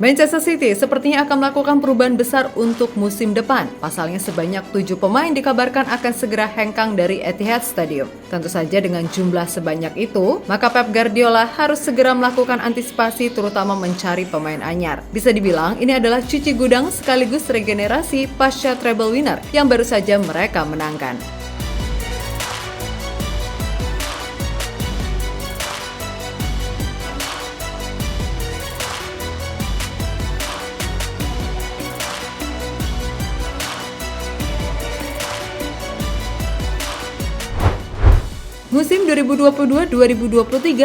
Manchester City sepertinya akan melakukan perubahan besar untuk musim depan. Pasalnya sebanyak 7 pemain dikabarkan akan segera hengkang dari Etihad Stadium. Tentu saja dengan jumlah sebanyak itu, maka Pep Guardiola harus segera melakukan antisipasi terutama mencari pemain anyar. Bisa dibilang ini adalah cuci gudang sekaligus regenerasi pasca treble winner yang baru saja mereka menangkan. Musim 2022-2023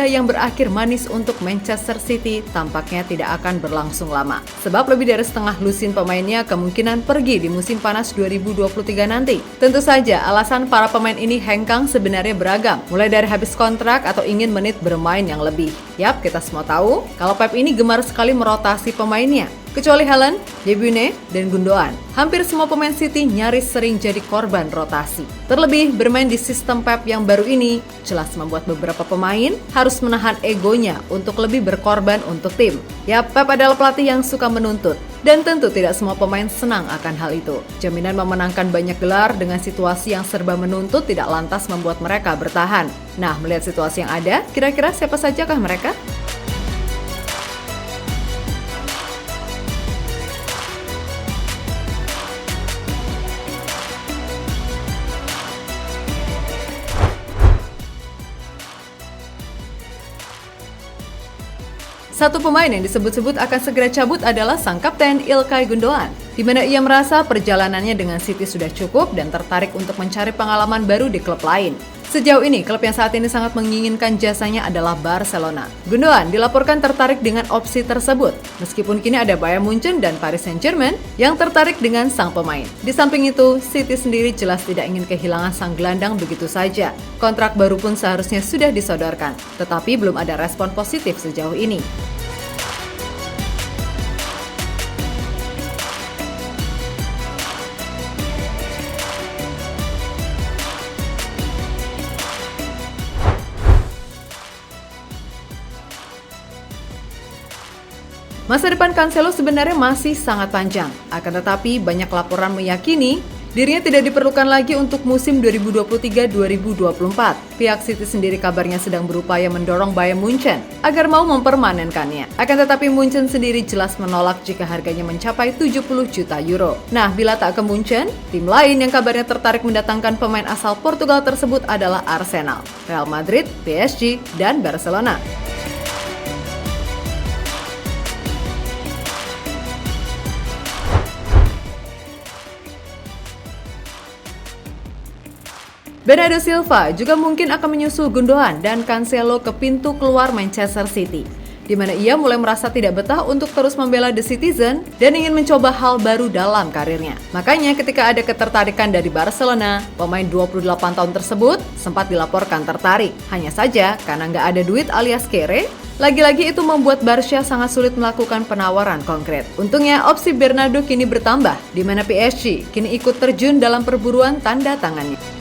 yang berakhir manis untuk Manchester City tampaknya tidak akan berlangsung lama. Sebab lebih dari setengah lusin pemainnya kemungkinan pergi di musim panas 2023 nanti. Tentu saja alasan para pemain ini hengkang sebenarnya beragam. Mulai dari habis kontrak atau ingin menit bermain yang lebih. Yap, kita semua tahu kalau Pep ini gemar sekali merotasi pemainnya. Kecuali Haaland, De Bruyne, dan Gundogan. Hampir semua pemain City nyaris sering jadi korban rotasi. Terlebih bermain di sistem Pep yang baru ini jelas membuat beberapa pemain harus menahan egonya untuk lebih berkorban untuk tim. Ya, Pep adalah pelatih yang suka menuntut. Dan tentu tidak semua pemain senang akan hal itu. Jaminan memenangkan banyak gelar dengan situasi yang serba menuntut tidak lantas membuat mereka bertahan. Nah, melihat situasi yang ada, kira-kira siapa sajakah mereka? Satu pemain yang disebut-sebut akan segera cabut adalah sang kapten Ilkay Gundogan, di mana ia merasa perjalanannya dengan City sudah cukup dan tertarik untuk mencari pengalaman baru di klub lain. Sejauh ini, klub yang saat ini sangat menginginkan jasanya adalah Barcelona. Gundogan dilaporkan tertarik dengan opsi tersebut, meskipun kini ada Bayern Munchen dan Paris Saint-Germain yang tertarik dengan sang pemain. Di samping itu, City sendiri jelas tidak ingin kehilangan sang gelandang begitu saja. Kontrak baru pun seharusnya sudah disodorkan, tetapi belum ada respon positif sejauh ini. Masa depan Cancelo sebenarnya masih sangat panjang, akan tetapi banyak laporan meyakini dirinya tidak diperlukan lagi untuk musim 2023-2024. Pihak City sendiri kabarnya sedang berupaya mendorong Bayern Munchen agar mau mempermanenkannya. Akan tetapi Munchen sendiri jelas menolak jika harganya mencapai 70 juta euro. Nah, bila tak ke Munchen, tim lain yang kabarnya tertarik mendatangkan pemain asal Portugal tersebut adalah Arsenal, Real Madrid, PSG, dan Barcelona. Bernardo Silva juga mungkin akan menyusul Gundogan dan Cancelo ke pintu keluar Manchester City, di mana ia mulai merasa tidak betah untuk terus membela The Citizen dan ingin mencoba hal baru dalam karirnya. Makanya ketika ada ketertarikan dari Barcelona, pemain 28 tahun tersebut sempat dilaporkan tertarik. Hanya saja karena nggak ada duit alias kere, lagi-lagi itu membuat Barca sangat sulit melakukan penawaran konkret. Untungnya opsi Bernardo kini bertambah, di mana PSG kini ikut terjun dalam perburuan tanda tangannya.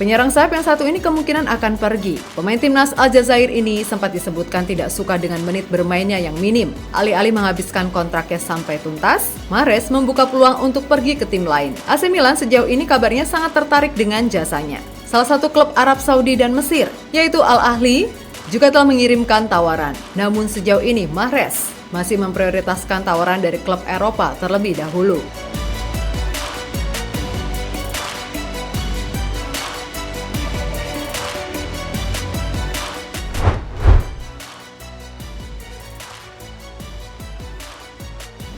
Penyerang sayap yang satu ini kemungkinan akan pergi. Pemain timnas Aljazair ini sempat disebutkan tidak suka dengan menit bermainnya yang minim. Alih-alih menghabiskan kontraknya sampai tuntas, Mahrez membuka peluang untuk pergi ke tim lain. AC Milan sejauh ini kabarnya sangat tertarik dengan jasanya. Salah satu klub Arab Saudi dan Mesir, yaitu Al Ahly, juga telah mengirimkan tawaran. Namun sejauh ini Mahrez masih memprioritaskan tawaran dari klub Eropa terlebih dahulu.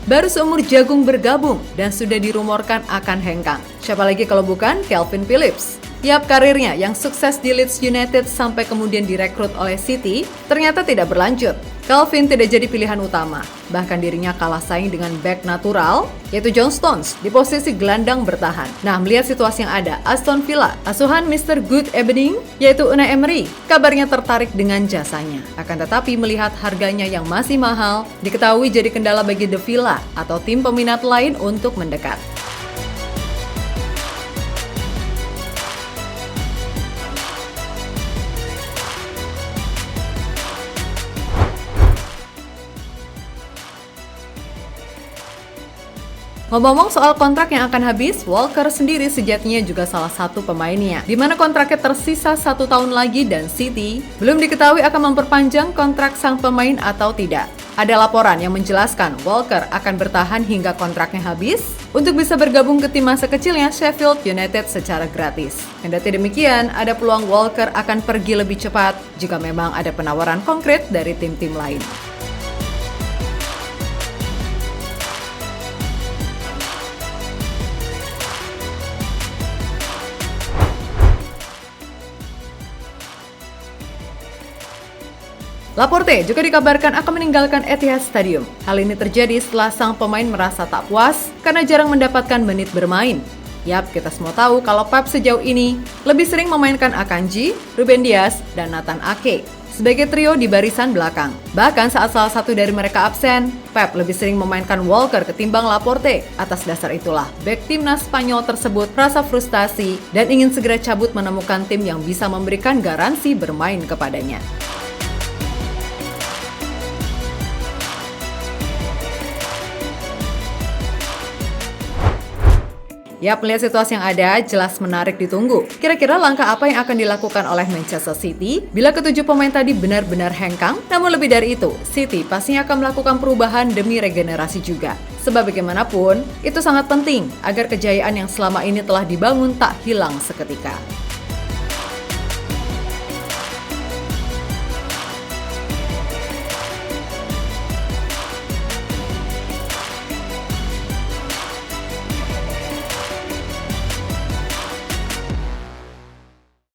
Baru seumur jagung bergabung dan sudah dirumorkan akan hengkang. Siapa lagi kalau bukan Calvin Phillips. Yap, karirnya yang sukses di Leeds United sampai kemudian direkrut oleh City ternyata tidak berlanjut. Calvin tidak jadi pilihan utama. Bahkan dirinya kalah saing dengan bek natural, yaitu John Stones, di posisi gelandang bertahan. Nah, melihat situasi yang ada, Aston Villa, asuhan Mr. Good Evening, yaitu Unai Emery, kabarnya tertarik dengan jasanya. Akan tetapi melihat harganya yang masih mahal, diketahui jadi kendala bagi The Villa atau tim peminat lain untuk mendekat. Ngomong-ngomong soal kontrak yang akan habis, Walker sendiri sejatinya juga salah satu pemainnya, di mana kontraknya tersisa 1 tahun lagi dan City belum diketahui akan memperpanjang kontrak sang pemain atau tidak. Ada laporan yang menjelaskan Walker akan bertahan hingga kontraknya habis untuk bisa bergabung ke tim masa kecilnya Sheffield United secara gratis. Kendati demikian, ada peluang Walker akan pergi lebih cepat jika memang ada penawaran konkret dari tim-tim lain. Laporte juga dikabarkan akan meninggalkan Etihad Stadium. Hal ini terjadi setelah sang pemain merasa tak puas karena jarang mendapatkan menit bermain. Yap, kita semua tahu kalau Pep sejauh ini lebih sering memainkan Akanji, Ruben Dias, dan Nathan Ake sebagai trio di barisan belakang. Bahkan saat salah satu dari mereka absen, Pep lebih sering memainkan Walker ketimbang Laporte. Atas dasar itulah, bek timnas Spanyol tersebut merasa frustasi dan ingin segera cabut menemukan tim yang bisa memberikan garansi bermain kepadanya. Ya, melihat situasi yang ada, jelas menarik ditunggu. Kira-kira langkah apa yang akan dilakukan oleh Manchester City bila ketujuh pemain tadi benar-benar hengkang? Namun lebih dari itu, City pastinya akan melakukan perubahan demi regenerasi juga. Sebab bagaimanapun, itu sangat penting agar kejayaan yang selama ini telah dibangun tak hilang seketika.